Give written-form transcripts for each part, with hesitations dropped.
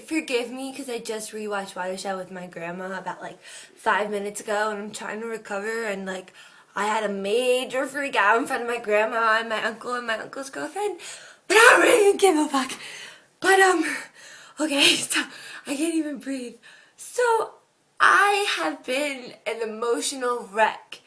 forgive me because I just rewatched Watershed with my grandma about like 5 minutes ago, and I'm trying to recover, and like I had a major freak out in front of my grandma and my uncle and my uncle's girlfriend, but I don't really give a fuck. But okay, so I can't even breathe. So I have been an emotional wreck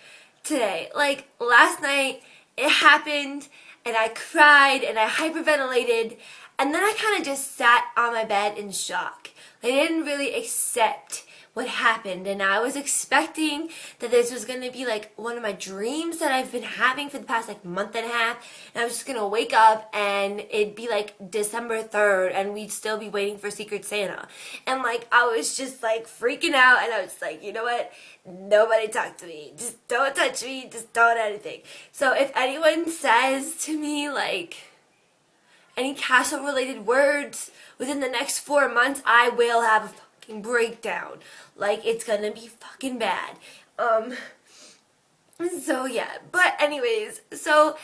today. Like last night, it happened, and I cried and I hyperventilated, and then I kind of just sat on my bed in shock. I didn't really accept what happened, and I was expecting that this was going to be like one of my dreams that I've been having for the past like month and a half, and I was just going to wake up and it'd be like December 3rd and we'd still be waiting for Secret Santa. And like I was just like freaking out, and I was like, you know what, nobody talk to me, just don't touch me, just don't anything. So if anyone says to me like any castle related words within the next 4 months, I will have a fucking breakdown. Like it's gonna be fucking bad. So yeah, but anyways, so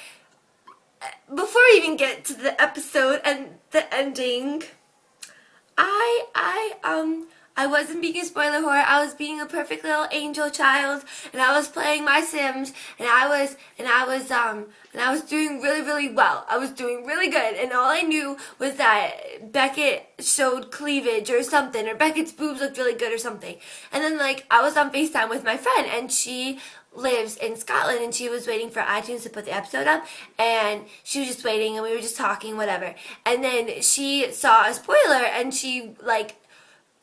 before we even get to the episode and the ending, I wasn't being a spoiler whore. I was being a perfect little angel child, and I was playing my Sims, and I was doing really, really well. I was doing really good, and all I knew was that Beckett showed cleavage or something, or Beckett's boobs looked really good or something. And then like I was on FaceTime with my friend, and she lives in Scotland, and she was waiting for iTunes to put the episode up, and she was just waiting, and we were just talking, whatever. And then she saw a spoiler, and she like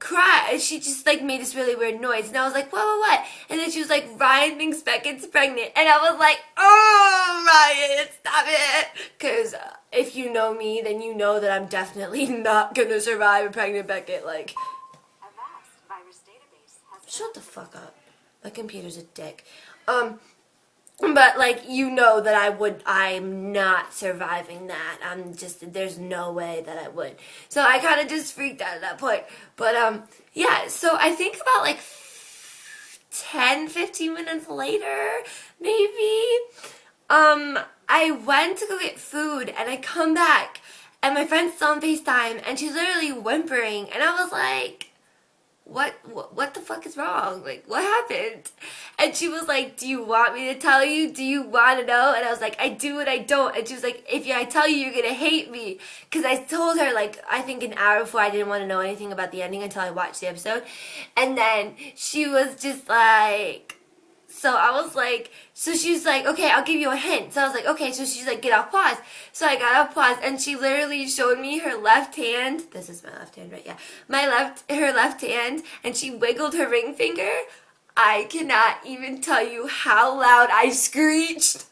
cried. She just like made this really weird noise, and I was like, what? And then she was like, Ryan thinks Beckett's pregnant, and I was like, oh, Ryan, stop it. Because if you know me, then you know that I'm definitely not gonna survive a pregnant Beckett. Like, shut the fuck up. My computer's a dick. But like, you know that I'm not surviving that. There's no way that I would. So I kind of just freaked out at that point. But yeah, so I think about like 10-15 minutes later, maybe, I went to go get food, and I come back, and my friend's still on FaceTime, and she's literally whimpering, and I was like, what the fuck is wrong? Like, what happened? And she was like, do you want me to tell you? Do you want to know? And I was like, I do and I don't. And she was like, if I tell you, you're going to hate me. Because I told her, like, I think an hour before, I didn't want to know anything about the ending until I watched the episode. And then she was just like, so I was like, so she was like, okay, I'll give you a hint. So I was like, okay. So she's like, get off pause. So I got off pause, and she literally showed me her left hand. This is my left hand, right? Yeah. Her left hand, and she wiggled her ring finger. I cannot even tell you how loud I screeched.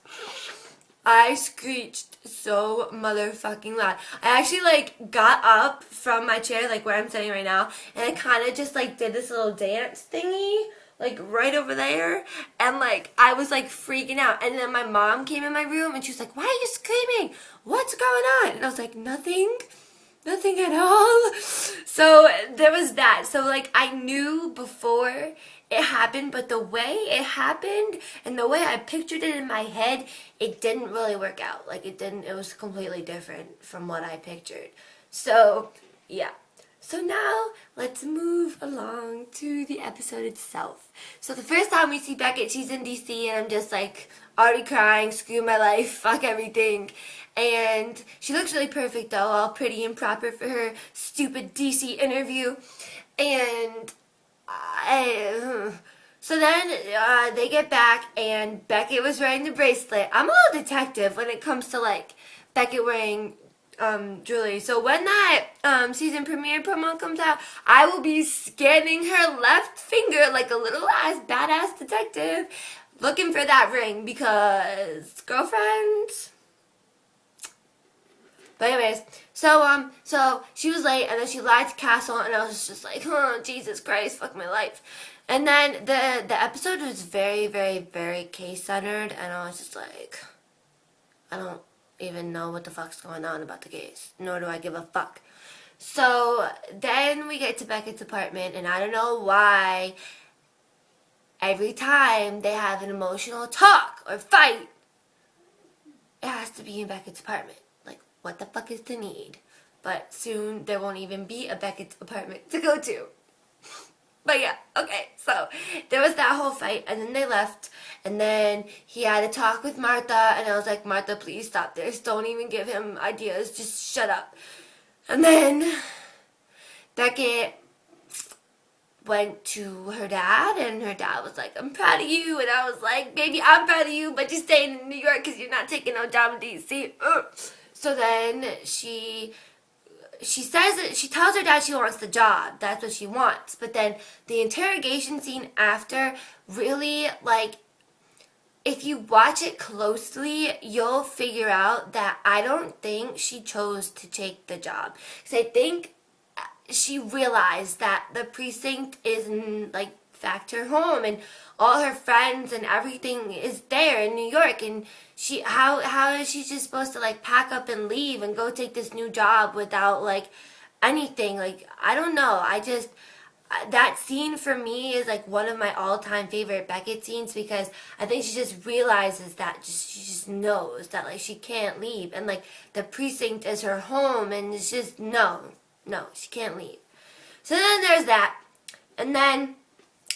I screeched so motherfucking loud. I actually like got up from my chair, like where I'm sitting right now, and I kind of just like did this little dance thingy, like right over there, and like I was like freaking out. And then my mom came in my room, and she was like, why are you screaming? What's going on? And I was like, nothing at all. So there was that. So like I knew before it happened, but the way it happened and the way I pictured it in my head, it didn't really work out. Like it was completely different from what I pictured. So yeah. So now, let's move along to the episode itself. So the first time we see Beckett, she's in DC, and I'm just like, already crying, screw my life, fuck everything. And she looks really perfect though, all pretty and proper for her stupid DC interview. And so then they get back, and Beckett was wearing the bracelet. I'm a little detective when it comes to like Beckett wearing jewelry. So when that season premiere promo comes out, I will be scanning her left finger like a little ass badass detective, looking for that ring, because girlfriends. But anyways, so she was late, and then she lied to Castle, and I was just like, oh, Jesus Christ, fuck my life. And then the episode was very, very, very case-centered, and I was just like, I don't even know what the fuck's going on about the case, nor do I give a fuck. So then we get to Beckett's apartment, and I don't know why every time they have an emotional talk or fight, it has to be in Beckett's apartment. Like, what the fuck is the need? but soon there won't even be a Beckett's apartment to go to. But yeah, okay, so there was that whole fight, and then they left, and then he had a talk with Martha, and I was like, Martha, please stop this. Don't even give him ideas. Just shut up. And then Beckett went to her dad, and her dad was like, I'm proud of you. And I was like, baby, I'm proud of you, but you're staying in New York because you're not taking no job in D.C. So then she tells her dad she wants the job. That's what she wants. But then the interrogation scene after really, like, if you watch it closely, you'll figure out that I don't think she chose to take the job. Because I think she realized that the precinct is in, like, fact her home, and all her friends and everything is there in New York, and how is she just supposed to, like, pack up and leave and go take this new job without, like, anything? Like, I don't know. That scene for me is, like, one of my all-time favorite Beckett scenes, because I think she just realizes that she just knows that, like, she can't leave, and, like, the precinct is her home, and it's just no, she can't leave. So then there's that, and then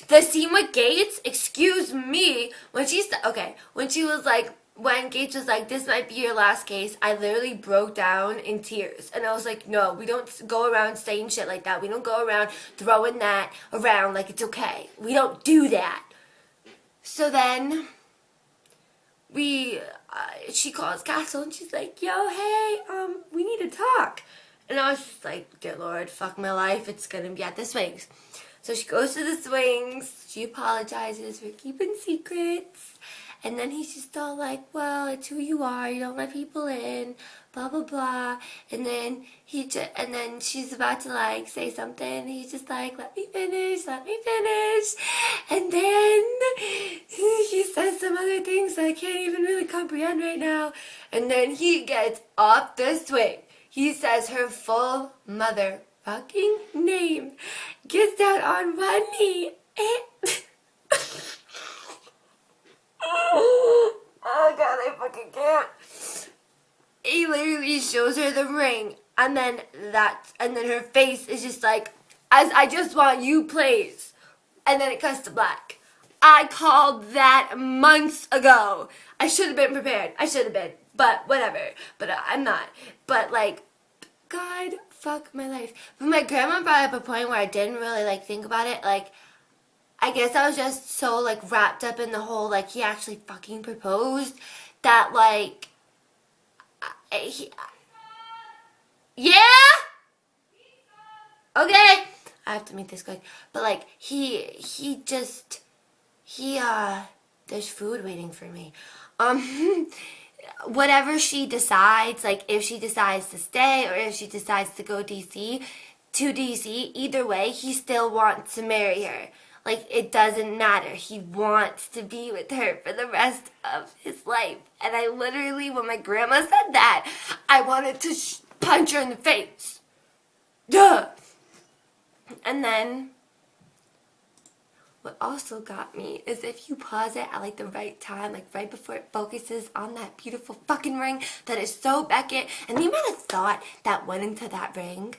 the scene with Gates, excuse me, when she was like, when Gates was like, this might be your last case, I literally broke down in tears. And I was like, no, we don't go around saying shit like that. We don't go around throwing that around like it's okay. We don't do that. So then she calls Castle, and she's like, yo, hey, we need to talk. And I was just like, dear Lord, fuck my life, it's gonna be at the swings. So she goes to the swings, she apologizes for keeping secrets, and then he's just all like, well, it's who you are, you don't let people in, blah, blah, blah. And then she's about to, like, say something, and he's just like, let me finish. And then he says some other things that I can't even really comprehend right now. And then he gets off the swing. He says her full motherfucking name, gets down on one knee, and oh God, I fucking can't. He literally shows her the ring, and then her face is just like, as I just want you, please. And then it cuts to black. I called that months ago. I should have been prepared. But whatever. But I'm not. But, like, God, fuck my life. But my grandma brought up a point where I didn't really, like, think about it. Like, I guess I was just so, like, wrapped up in the whole, like, he actually fucking proposed that, like, yeah? Okay. I have to make this quick. But, like, there's food waiting for me. Whatever she decides, like, if she decides to stay or if she decides to go to DC, either way, he still wants to marry her. Like, it doesn't matter. He wants to be with her for the rest of his life. And I literally, when my grandma said that, I wanted to punch her in the face. Duh! And then, what also got me is if you pause it at, like, the right time, like, right before it focuses on that beautiful fucking ring that is so Beckett, and the amount of thought that went into that ring,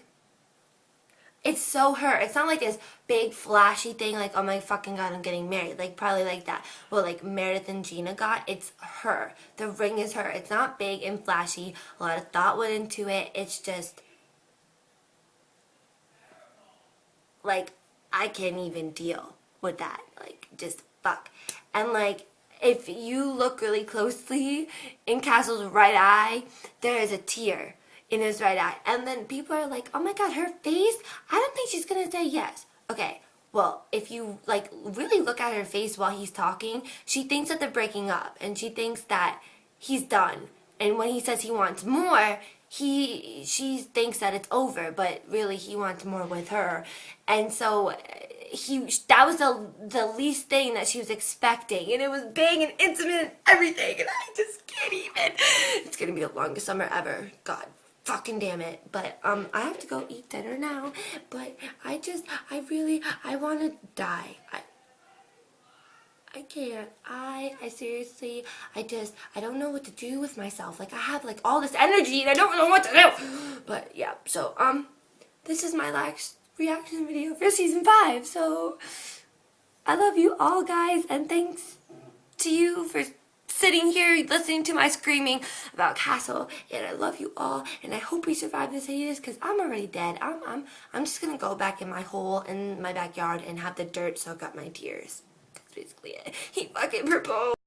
it's so her. It's not like this big flashy thing like, oh my fucking God, I'm getting married. Like, probably like that. Well, like Meredith and Gina got. It's her. The ring is her. It's not big and flashy. A lot of thought went into it. It's just, like, I can't even deal with that. Like, just fuck. And, like, if you look really closely in Castle's right eye, there is a tear in his right eye. And then people are like, oh my God, her face? I don't think she's gonna say yes. Okay, well, if you, like, really look at her face while he's talking, she thinks that they're breaking up, and she thinks that he's done. And when he says he wants more, she thinks that it's over, but really he wants more with her. And so that was the least thing that she was expecting, and it was big and intimate and everything, and I just can't even. It's gonna be the longest summer ever. God fucking damn it. But I have to go eat dinner now, but I want to die. I can't. I seriously, I don't know what to do with myself. Like, I have, like, all this energy and I don't know what to do. But, yeah, so, this is my last reaction video for season 5. So, I love you all, guys, and thanks to you for sitting here listening to my screaming about Castle, and I love you all, and I hope we survive this hiatus, because I'm already dead. I'm just gonna go back in my hole in my backyard and have the dirt soak up my tears. That's basically it. He fucking proposed.